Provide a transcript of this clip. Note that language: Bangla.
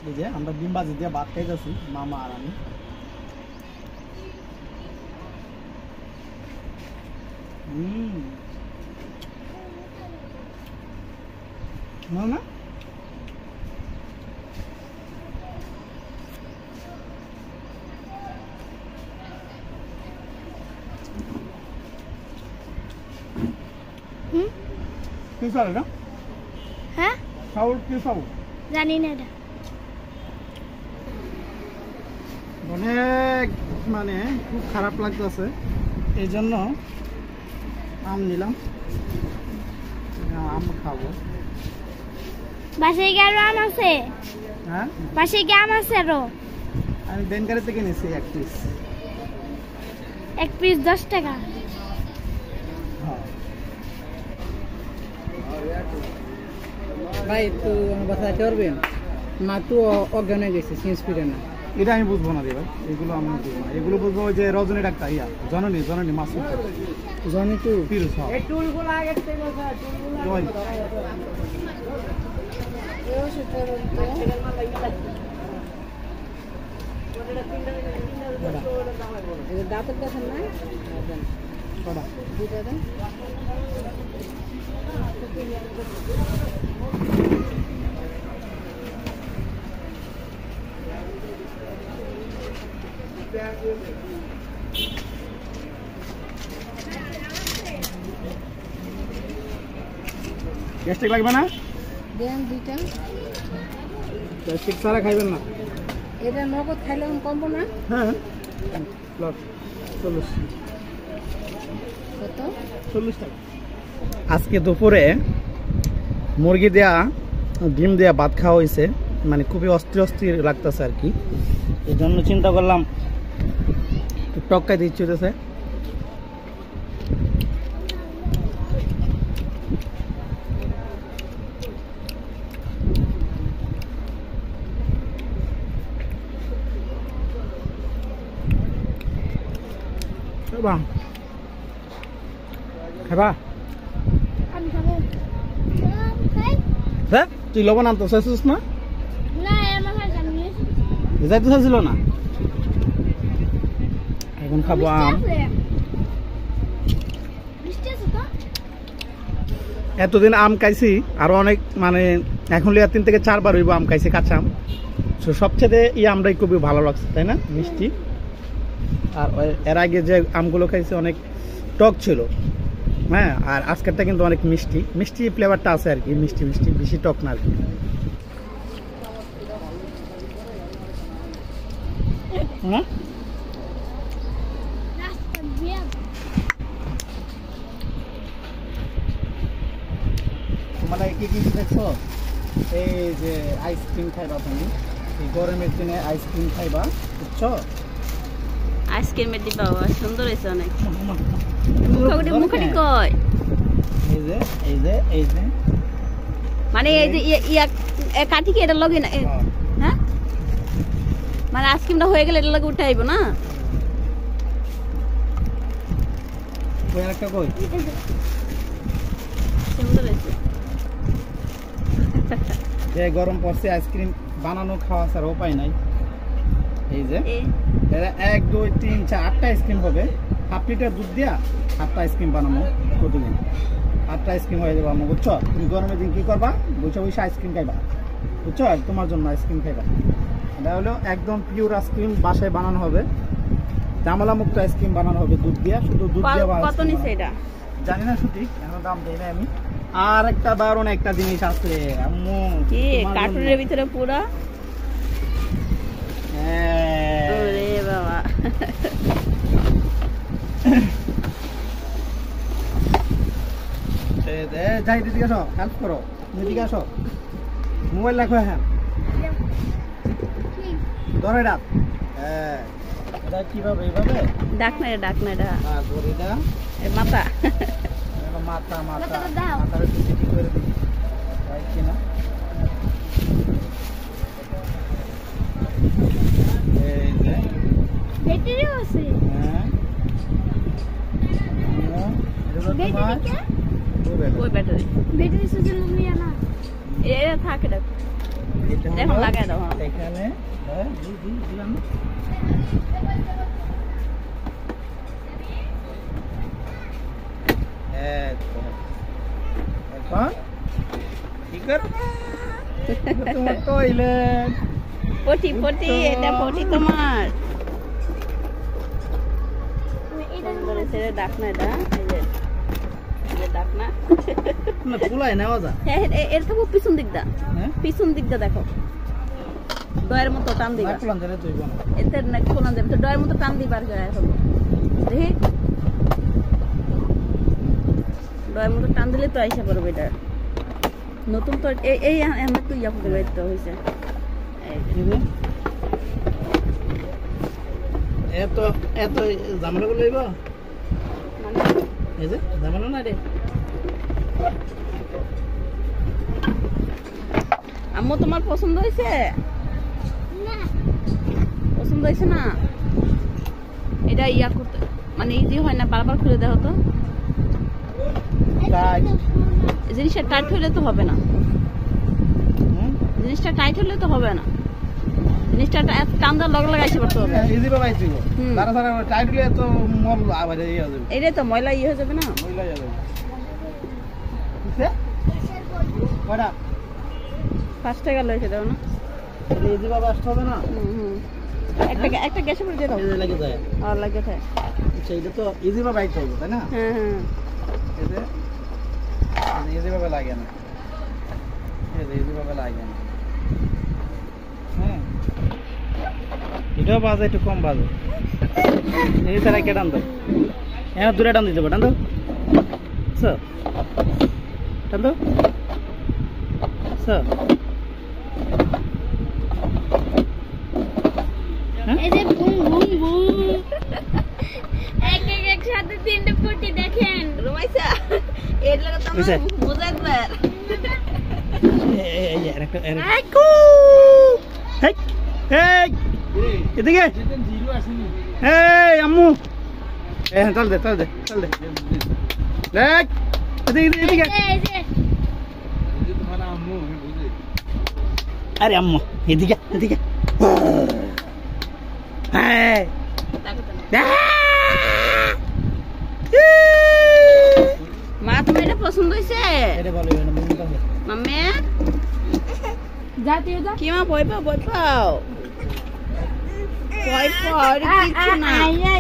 এই যে আমরা ডিম ভাজি দিয়ে ভাত খাইতেছি মামা আর আমি। না না কি চাল না? হ্যাঁ চাউল কি চাউল জানি না এটা। অনেক মানে খুব খারাপ লাগতেছে, এই জন্য আম নিলাম, আম খাবো। বাসায় কি আরো আম আছে? হ্যাঁ বাসায় কি আম আছে আরো? আমি বেনকারি থেকে নিয়েছি এক পিস। 1 পিস 10 টাকা। ভাই একটু আমার বাসাতে পারবেন? মা তো অজ্ঞান হয়ে গেছে, সেন্স ফিরে না। এটা আমি বুঝবো না রে ভাই, এগুলো আমি বুঝবো না। এগুলো বুঝবো ওই যে রজনী ডাক্তার জননী মাসুদ জানি তো ফিরোজ। দাঁতের কাছে না দুইটা দেন। গ্যাস্ট্রিক লাগবে না? দেন দুইটা। গ্যাস্ট্রিক ছাড়া খাইবেন না? এটা নগদ খাইলে কমবো না? হ্যাঁ 40 কত? 40 টাকা। আজকে দুপুরে মুরগি দেয়া ডিম দেয়া ভাত খাওয়া হয়েছে, মানে খুবই অস্থির লাগতেছে আর কি। এই জন্য চিন্তা করলাম টক্কাই দিয়ে ইচ্ছে হইতেছে। খাবা? আমি খাবো। হ্যাঁ তুই লবণ আনতে চাইছিস না? না আমার কাছে আমি নিয়েছি। যাইতে চাইছিল না? এখন খাবো আম। মিষ্টি আছে তো? এতদিন আম খাইছি, আরো অনেক মানে এখন লিয়া 3 থেকে 4 বার হইব আম খাইছি, কাঁচা আম। সবচেয়ে এই আমটাই খুবই ভালো লাগছে, তাই না? মিষ্টি। আর এর আগে যে আমগুলো খাইছি অনেক টক ছিল, হ্যাঁ। আর আজকেরটা কিন্তু অনেক মিষ্টি ফ্লেভারটা আছে আর কি, মিষ্টি বেশি টক না আর কি। হ্যাঁ রাস্তা দিয়ে তোমরা কি দেখছো? এই যে আইসক্রিম খাইবা তুমি, এই গরমের দিনে আইসক্রিম খাইবা, বুঝছো? আইসক্রিমের ডিব্বা সুন্দর হয়েছে অনেক। মুখটি কয় এই যে মানে এই যে ইয়া কাঠি কি এটা লগে না? হ্যাঁ মানে আইসক্রিমটা হয়ে গেলে এটা লগে উঠে আইব না? কই একটা কই সুন্দর হয়েছে। যে গরম পড়ছে আইসক্রিম বানানো খাওয়া ছাড়া উপায় নাই। এই যে 1 2 3 4 8টা আইসক্রিম হবে, হাফ লিটার দুধ দিয়া 8টা আইসক্রিম বানাবো প্রতিদিন। 8টা আইসক্রিম হয়ে যাবে আমার, বুঝছো? তুমি গরমের দিন কি করবা? বসে আইসক্রিম খাইবা, বুঝছো? তোমার জন্য আইসক্রিম খাইবা। এটা হলো একদম পিওর আইসক্রিম, বাসায় বানানো হবে, জামালা মুক্ত আইসক্রিম বানানো হবে দুধ দিয়া, শুধু দুধ দিয়া। কত নিছে এটা জানি না সঠিক, এখন দাম দেই না আমি। আর একটা দারুণ একটা জিনিস আছে আম্মু, কি কার্টুনের ভিতরে পুরা? ওরে বাবা, যাই দিদিকে আসো, হেল্প করো, দিদিকে আসো, মোবাইল রাখো। হ্যাঁ ধরো এটা, এটা কিভাবে? এইভাবে ডাক না এটা মাথা দাও। মাথার একটু সিটি করে দিই, রাইট কিনা? এই যে ব্যাটারিও আছে। হ্যাঁ ওই ব্যাটারি ব্যাটারি সুজন নিয়ে না। এটা থাকে ডাক। এটা হলো এখন লাগাই দাও, হ্যাঁ। এখানে দিলাম না? এই তো। এখন কি করবে? তোমার টয়লেট পটি পটি, এটা পটি তোমার। ছেড়ে ডাক না এটা, এই যে ডাক না। না তুলাই নেওয়া যায়। হ্যাঁ, এর থেকে পিছন দিক দা, হ্যাঁ পিছন দিক দা দেখো, ডয়ের মতো টান দিবা। না তুলান দিলে তুই বল। এতে না কোলান দেবে তো, ডয়ের মতো টান দিবার যায় এখন। দেখি ডয়ের মতো টান দিলে তো আইসা পড়বে এটা। নতুন তো এই আমরা তো ইয়া করে তো হইছে। এত এত ঝামেলা করে লইব মানে এই যে ঝামেলা না রে। আম্মু তোমার পছন্দ হয়েছে? না পছন্দ হয়েছে না? এটা ইয়া করতে মানে ইজি হয় না, বারবার খুলে দেওয়া তো। টাইট জিনিসটা টাইট হলে তো হবে না, হুম জিনিসটা টাইট হলে তো হবে না, জিনিসটা টান দেওয়ার লগে লগে আসে পড়তে হবে। ইজি বাবা আইছিলো হুম। তারা তারা টাইট হলে তো মল আবার এই হবে এটাই তো ময়লা ইয়ে হয়ে যাবে না। মহিলা যাবে বুঝছে কটা 5 টাকা লইছে দাও না। ইজি বাবা আসতে হবে না একটা গ্যাসে পড়ে দিয়ে দাও, এই যে লাগে যায় আর লাগে থাকে। আচ্ছা এটা তো ইজি বাবা আইতে হবে তাই না হ্যাঁ হ্যাঁ, এতে ইজি বাবা লাগে না, এই যে ইজি বাবা লাগে না। হ্যাঁ এটাও বাজে একটু কম বাজে। এই তারা কে টান দাও, হ্যাঁ দূরে টান দিতে হবে, টান দাও স্যার, টান দাও স্যার। এই যে বুম বুম বুম একসাথে 3টে পটি দেখেন। রুমাইসা এর লাগে তো বুঝছে? মজা একবার। এদিকে এই আম্মু চল দে চল দে চল দে দেখ এদিকে এদিকে এই যে আরে আম্মু এদিকে এদিকে হ্যাঁ মা তোমার এটা পছন্দ হয়েছে? এটা বলো মাম্মে যা তুই যা। কি মা ভয় পাও? ভয় পাও? ভয় পাও? এটা কিচ্ছু না। আইয়া